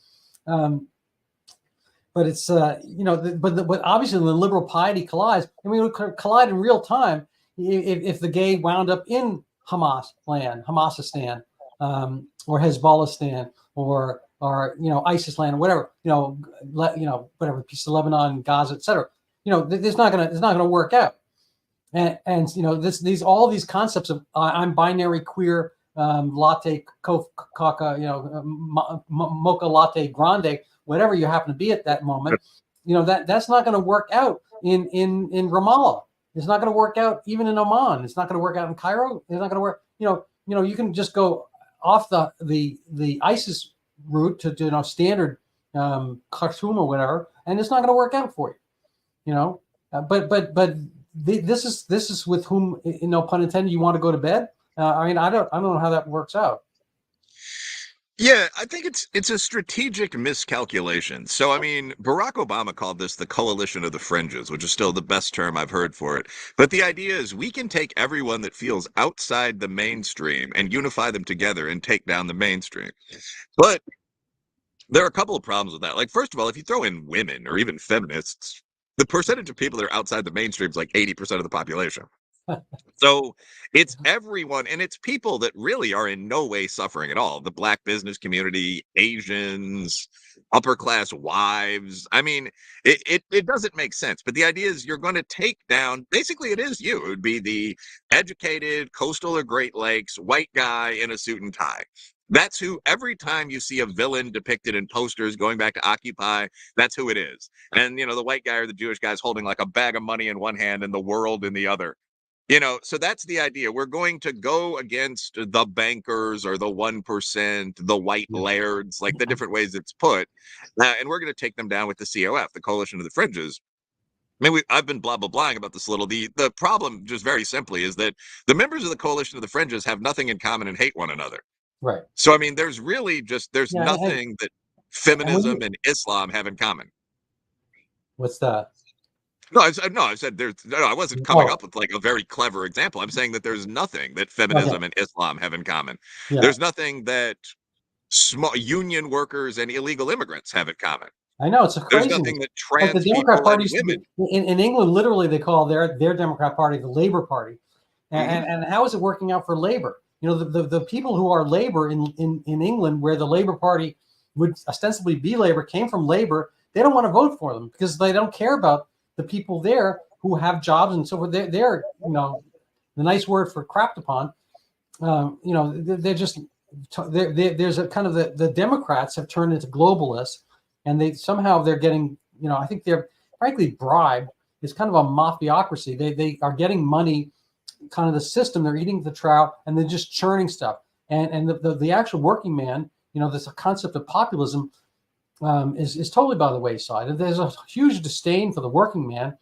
Speaker 1: But it's but obviously when the liberal piety collides, and we would collide in real time if the gay wound up in Hamas land, Hamasistan, or Hezbollistan, or ISIS land, or whatever, whatever, piece of Lebanon, Gaza, etc. It's not gonna work out. And all these concepts of I'm binary, queer, latte, coca, mocha latte grande, whatever you happen to be at that moment, that's not going to work out in Ramallah. It's not going to work out even in Oman. It's not going to work out in Cairo. It's not going to work. You can just go off the ISIS route to standard Khartoum or whatever, and it's not going to work out for you. But this is with whom, no pun intended, you want to go to bed. I don't know how that works out.
Speaker 2: Yeah, I think it's a strategic miscalculation. So, Barack Obama called this the coalition of the fringes, which is still the best term I've heard for it. But the idea is we can take everyone that feels outside the mainstream and unify them together and take down the mainstream. But there are a couple of problems with that. Like, first of all, if you throw in women or even feminists, the percentage of people that are outside the mainstream is like 80% of the population. So it's everyone, and it's people that really are in no way suffering at all. The Black business community, Asians, upper class wives. It doesn't make sense. But the idea is you're going to take down, basically it is you. It would be the educated coastal or Great Lakes white guy in a suit and tie. That's who, every time you see a villain depicted in posters going back to Occupy, that's who it is. And, the white guy or the Jewish guy is holding like a bag of money in one hand and the world in the other. So that's the idea. We're going to go against the bankers or the 1%, the white lairds, like the different ways it's put. And we're going to take them down with the COF, the Coalition of the Fringes. I've been blah, blah, blahing about this a little. The problem, just very simply, is that the members of the Coalition of the Fringes have nothing in common and hate one another.
Speaker 1: Right.
Speaker 2: So, there's really nothing that feminism and Islam have in common.
Speaker 1: What's that?
Speaker 2: No, I said I wasn't coming up with like a very clever example. I'm saying that there's nothing that feminism and Islam have in common. Yeah. There's nothing that small union workers and illegal immigrants have in common.
Speaker 1: I know, it's crazy.
Speaker 2: There's nothing that trans
Speaker 1: the Democrat
Speaker 2: people
Speaker 1: party,
Speaker 2: and women.
Speaker 1: In England, literally they call their Democrat Party the Labour Party. And how is it working out for Labour? The people who are Labour in England, where the Labour Party would ostensibly be Labour, came from Labour. They don't want to vote for them because they don't care about the people there who have jobs and so forth. They're the nice word for crapped upon. They're just there's a kind of the Democrats have turned into globalists, and they're getting I think they're frankly bribed. It's kind of a mafiocracy. They are getting money, kind of the system. They're eating the trout and they're just churning stuff. And the actual working man, this concept of populism. Is totally by the wayside. And there's a huge disdain for the working man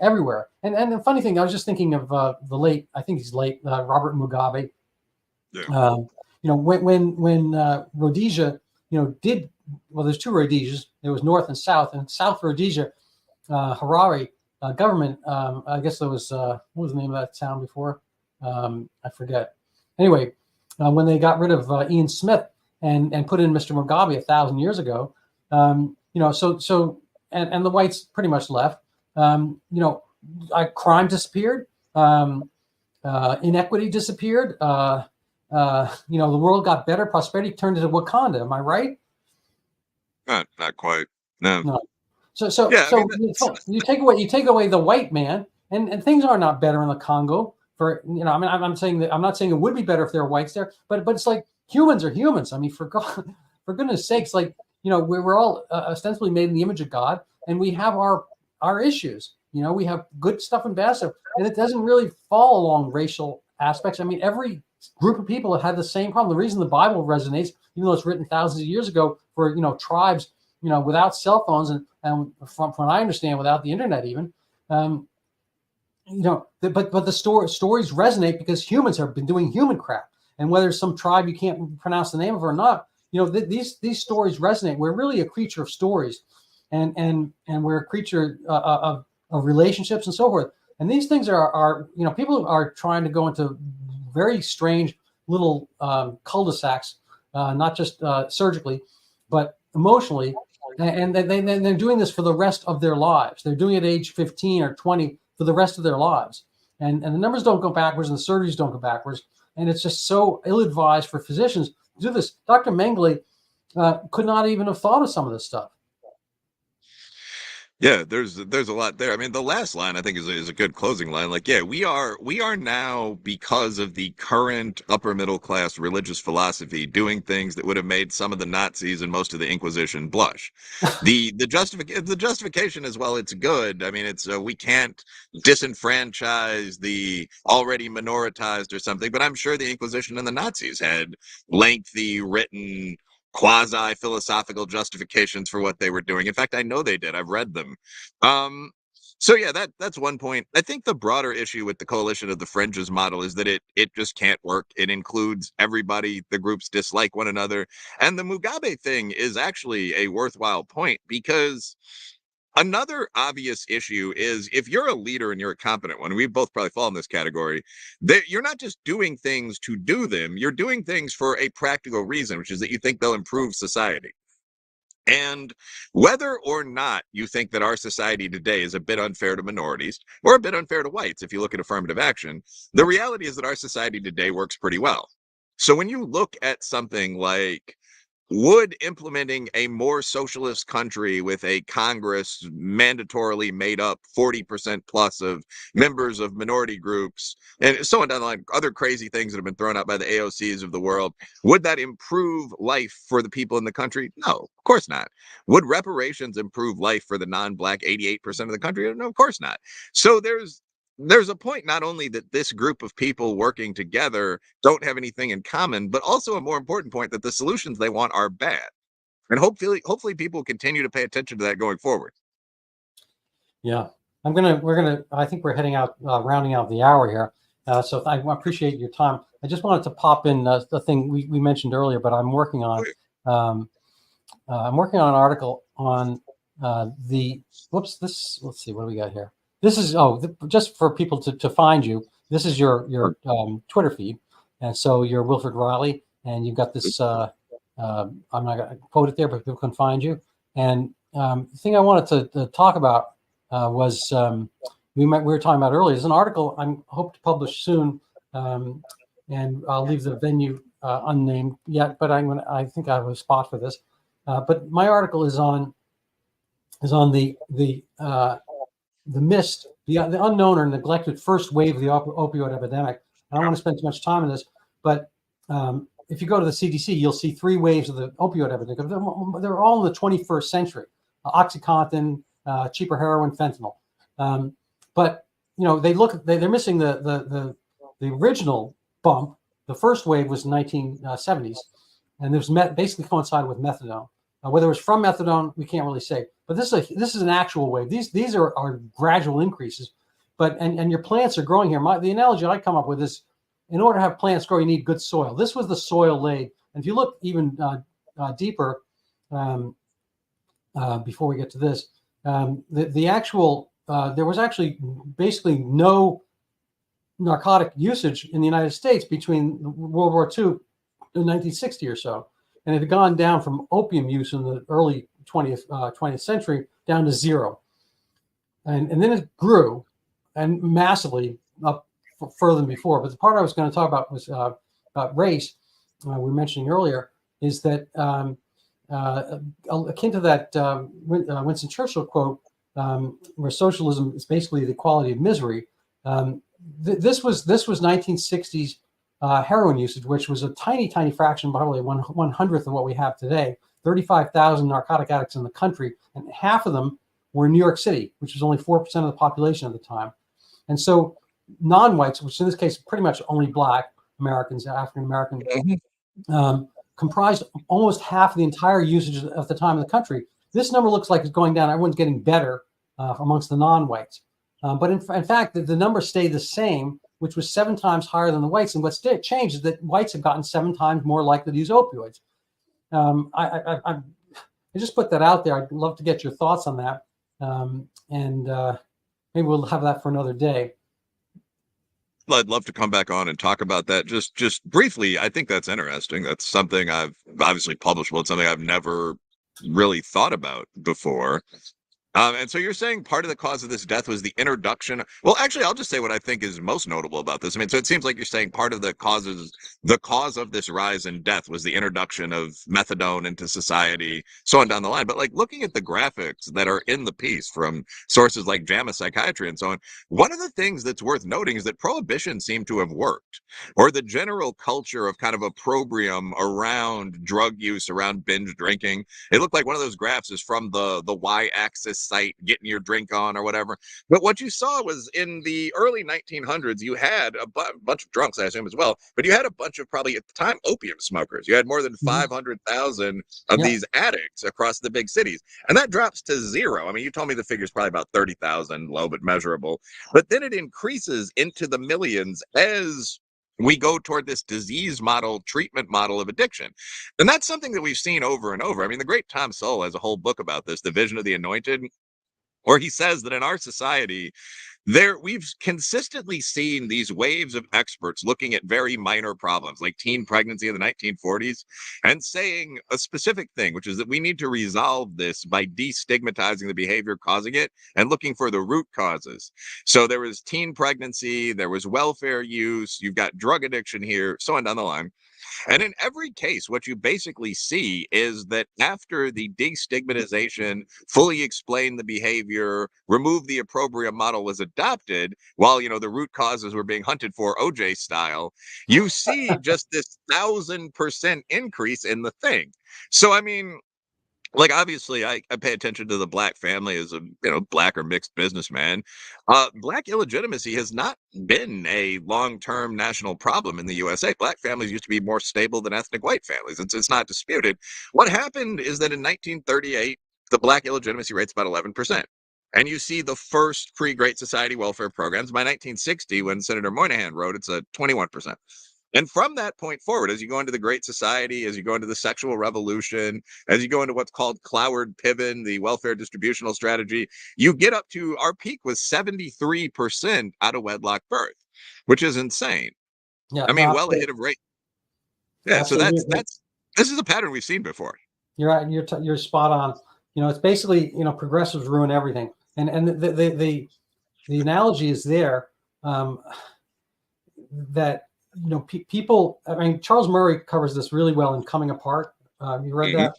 Speaker 1: everywhere. And the funny thing, I was just thinking of the late, I think he's late, Robert Mugabe. Yeah. When Rhodesia, there's two Rhodesias. There was North and South. And South Rhodesia, Harare government, I guess there was, what was the name of that town before? I forget. Anyway, when they got rid of Ian Smith, and put in Mr. Mugabe 1,000 years ago, and the whites pretty much left. Crime disappeared, inequity disappeared. The world got better. Prosperity turned into Wakanda. Am I right?
Speaker 2: Not quite. No.
Speaker 1: So you take away the white man, and things are not better in the Congo. I'm saying that I'm not saying it would be better if there were whites there, but it's like. Humans are humans. For goodness sakes, we're all ostensibly made in the image of God, and we have our issues. You know, we have good stuff and bad stuff, and it doesn't really fall along racial aspects. I mean, every group of people have had the same problem. The reason the Bible resonates, even though it's written thousands of years ago for, you know, tribes, you know, without cell phones and from what I understand, without the internet even, you know, but the stories resonate because humans have been doing human crap. And whether some tribe you can't pronounce the name of or not, you know, these stories resonate. We're really a creature of stories, and we're a creature of relationships and so forth. And these things are you know, people are trying to go into very strange little cul-de-sacs, not just surgically, but emotionally. And they're doing this for the rest of their lives. They're doing it at age 15 or 20 for the rest of their lives. And the numbers don't go backwards and the surgeries don't go backwards. And it's just so ill-advised for physicians to do this. Dr. Mengele could not even have thought of some of this stuff.
Speaker 2: Yeah, there's a lot there. I mean, the last line I think is a good closing line. Like, yeah, we are now, because of the current upper middle class religious philosophy, doing things that would have made some of the Nazis and most of the Inquisition blush. The justification as well, it's good. I mean, it's we can't disenfranchise the already minoritized or something, but I'm sure the Inquisition and the Nazis had lengthy written quasi-philosophical justifications for what they were doing. In fact, I know they did. I've read them. So yeah, that's one point. I think the broader issue with the coalition of the fringes model is that it just can't work. It includes everybody. The groups dislike one another. And the Mugabe thing is actually a worthwhile point, because another obvious issue is, if you're a leader and you're a competent one, we both probably fall in this category, that you're not just doing things to do them, you're doing things for a practical reason, which is that you think they'll improve society. And whether or not you think that our society today is a bit unfair to minorities or a bit unfair to whites, if you look at affirmative action, the reality is that our society today works pretty well. So when you look at something like, would implementing a more socialist country with a Congress mandatorily made up 40% plus of members of minority groups and so on down the line, other crazy things that have been thrown out by the AOCs of the world, would that improve life for the people in the country? No, of course not. Would reparations improve life for the non-black 88% of the country? No, of course not. So there's a point not only that this group of people working together don't have anything in common, but also a more important point that the solutions they want are bad. And hopefully people continue to pay attention to that going forward.
Speaker 1: Yeah, I think we're heading out, rounding out the hour here. So I appreciate your time. I just wanted to pop in the thing we mentioned earlier, but I'm working on an article on let's see, what do we got here? This is just for people to find you. This is your Twitter feed, and so you're Wilfred Reilly, and you've got this. I'm not going to quote it there, but people can find you. And the thing I wanted to talk about was we were talking about earlier. There's an article I hope to publish soon, and I'll leave the venue unnamed yet, but I think I have a spot for this. But my article is on the missed, the unknown or neglected first wave of the opioid epidemic. I don't want to spend too much time on this, but if you go to the CDC, you'll see three waves of the opioid epidemic. They're all in the 21st century: OxyContin, cheaper heroin, fentanyl. But you know, they're missing the original bump. The first wave was 1970s, and it was basically coincided with methadone. Whether it was from methadone, we can't really say. But this is an actual wave. These are gradual increases. But and your plants are growing here. The analogy I come up with is, in order to have plants grow, you need good soil. This was the soil laid. And if you look even deeper, before we get to this, the actual there was actually basically no narcotic usage in the United States between World War II and 1960 or so. And it had gone down from opium use in the early 20th century down to zero. And then it grew and massively up further than before. But the part I was going to talk about was about race, we were mentioning earlier, is that akin to that Winston Churchill quote, where socialism is basically the equality of misery. This was 1960s heroin usage, which was a tiny fraction, probably 1/100th of what we have today. 35,000 narcotic addicts in the country, and half of them were in New York City, which was only 4% of the population at the time. And so non-whites, which in this case pretty much only Black Americans, African American, comprised almost half of the entire usage of the time in the country. This number looks like it's going down. Everyone's getting better amongst the non-whites. But in fact, the number stayed the same, which was 7 times higher than the whites. And what's changed is that whites have gotten 7 times more likely to use opioids. I just put that out there. I'd love to get your thoughts on that. And maybe we'll have that for another day.
Speaker 2: I'd love to come back on and talk about that just briefly. I think that's interesting. That's something I've obviously published, but it's something I've never really thought about before. And so you're saying part of the cause of this death was the introduction. Well, actually, I'll just say what I think is most notable about this. I mean, so it seems like you're saying part of the cause of this rise in death was the introduction of methadone into society, so on down the line. But like looking at the graphics that are in the piece from sources like JAMA Psychiatry and so on, one of the things that's worth noting is that prohibition seemed to have worked, or the general culture of kind of opprobrium around drug use, around binge drinking. It looked like one of those graphs is from the y-axis site, getting your drink on or whatever. But what you saw was in the early 1900s, you had a bunch of drunks, I assume, as well, but you had a bunch of probably at the time opium smokers. You had more than 500,000 of these addicts across the big cities, and that drops to 0. I mean, you told me the figure's probably about 30,000, low but measurable, but then it increases into the millions as we go toward this disease model, treatment model of addiction. And that's something that we've seen over and over. I mean, the great Tom Sowell has a whole book about this, The Vision of the Anointed, where he says that in our society, we've consistently seen these waves of experts looking at very minor problems like teen pregnancy in the 1940s and saying a specific thing, which is that we need to resolve this by destigmatizing the behavior causing it and looking for the root causes. So there was teen pregnancy, there was welfare use, you've got drug addiction here, so on down the line. And in every case, what you basically see is that after the destigmatization, fully explain the behavior, remove the opprobrium model was adopted, while, the root causes were being hunted for OJ style, you see just this 1,000% increase in the thing. So, I mean, like, obviously, I pay attention to the Black family as a, Black or mixed businessman. Black illegitimacy has not been a long-term national problem in the USA. Black families used to be more stable than ethnic white families. It's not disputed. What happened is that in 1938, the Black illegitimacy rate's about 11%. And you see the first pre-Great Society welfare programs. By 1960, when Senator Moynihan wrote, it's a 21%. And from that point forward, as you go into the Great Society, as you go into the sexual revolution, as you go into what's called Cloward Piven, the welfare distributional strategy, you get up to, our peak was 73% out of wedlock birth, which is insane.
Speaker 1: Yeah,
Speaker 2: I mean, well ahead of rate. Yeah, so this is a pattern we've seen before.
Speaker 1: You're right. You're spot on. It's basically, progressives ruin everything. And the analogy is there that, people, I mean, Charles Murray covers this really well in Coming Apart. You read that?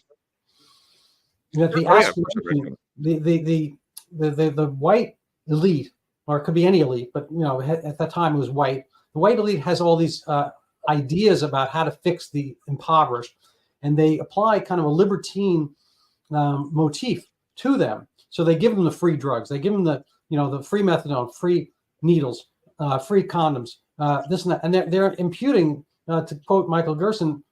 Speaker 1: The aspiration, the white elite, or it could be any elite, but at that time it was white. The white elite has all these ideas about how to fix the impoverished, and they apply kind of a libertine motif to them. So they give them the free drugs, they give them the free methadone, free needles, free condoms. This and that, and they're imputing, to quote Michael Gerson,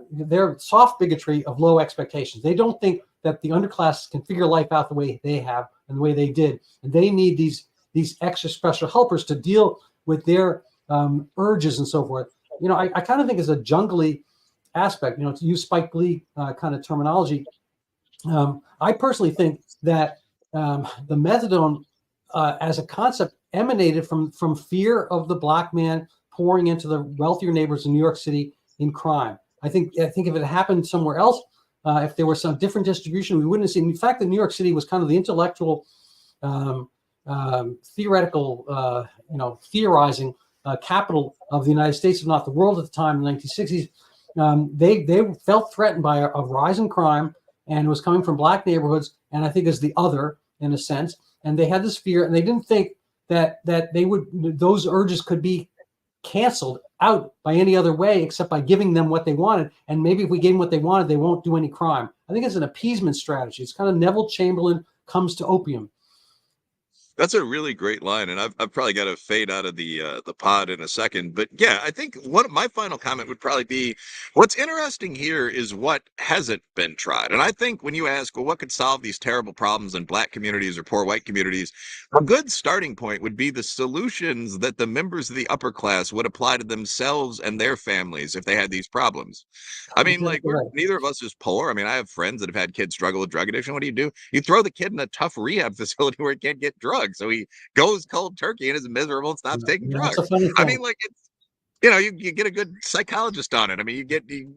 Speaker 1: their soft bigotry of low expectations. They don't think that the underclass can figure life out the way they have and the way they did, and they need these extra special helpers to deal with their urges and so forth. I kind of think it's a jungly aspect. To use Spike Lee kind of terminology. I personally think that the methadone as a concept emanated from fear of the Black man pouring into the wealthier neighborhoods in New York City in crime. I think if it happened somewhere else, if there was some different distribution, we wouldn't have seen. In fact, that New York City was kind of the intellectual, theoretical, theorizing capital of the United States, if not the world at the time in the 1960s. They felt threatened by a rise in crime, and it was coming from Black neighborhoods, and I think is the other in a sense. And they had this fear, and they didn't think that those urges could be canceled out by any other way except by giving them what they wanted. And maybe if we gave them what they wanted, they won't do any crime. I think it's an appeasement strategy. It's kind of Neville Chamberlain comes to opium.
Speaker 2: That's a really great line, and I've probably got to fade out of the pod in a second. But yeah, I think my final comment would probably be, what's interesting here is what hasn't been tried. And I think when you ask, well, what could solve these terrible problems in Black communities or poor white communities, a good starting point would be the solutions that the members of the upper class would apply to themselves and their families if they had these problems. I mean, like, neither of us is poor. I mean, I have friends that have had kids struggle with drug addiction. What do? You throw the kid in a tough rehab facility where he can't get drugs. So he goes cold turkey and is miserable and stops taking drugs.
Speaker 1: That's a funny thing.
Speaker 2: I mean, like, it's, you get a good psychologist on it. I mean,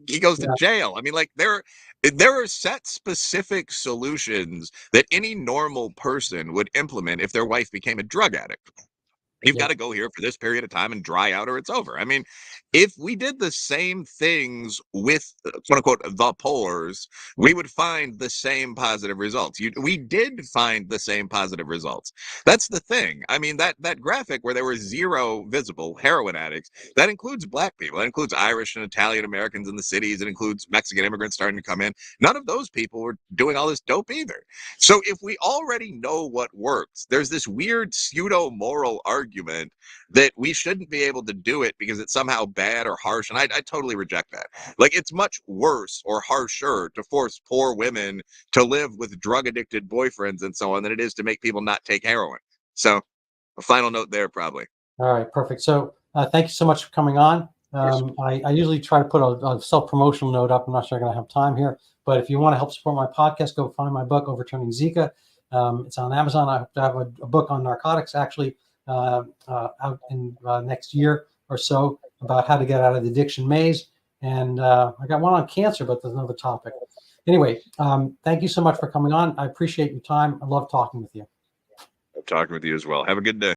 Speaker 2: he goes to jail. I mean, like, there are set specific solutions that any normal person would implement if their wife became a drug addict. You've got to go here for this period of time and dry out or it's over. I mean, if we did the same things with quote unquote the poors, we would find the same positive results. We did find the same positive results. That's the thing. I mean, that graphic where there were 0 visible heroin addicts, that includes Black people. That includes Irish and Italian Americans in the cities. It includes Mexican immigrants starting to come in. None of those people were doing all this dope either. So if we already know what works, there's this weird pseudo-moral argument that we shouldn't be able to do it because it's somehow bad or harsh. And I totally reject that. Like, it's much worse or harsher to force poor women to live with drug addicted boyfriends and so on than it is to make people not take heroin. So a final note there, probably.
Speaker 1: All right, perfect. So thank you so much for coming on. I usually try to put a self-promotional note up. I'm not sure I'm going to have time here, but if you want to help support my podcast, go find my book, Overturning Zika. It's on Amazon. I hope to have a book on narcotics actually out in next year or so about how to get out of the addiction maze. And I got one on cancer, but there's another topic. Anyway, thank you so much for coming on. I appreciate your time. I love talking with you.
Speaker 2: I'm talking with you as well. Have a good day.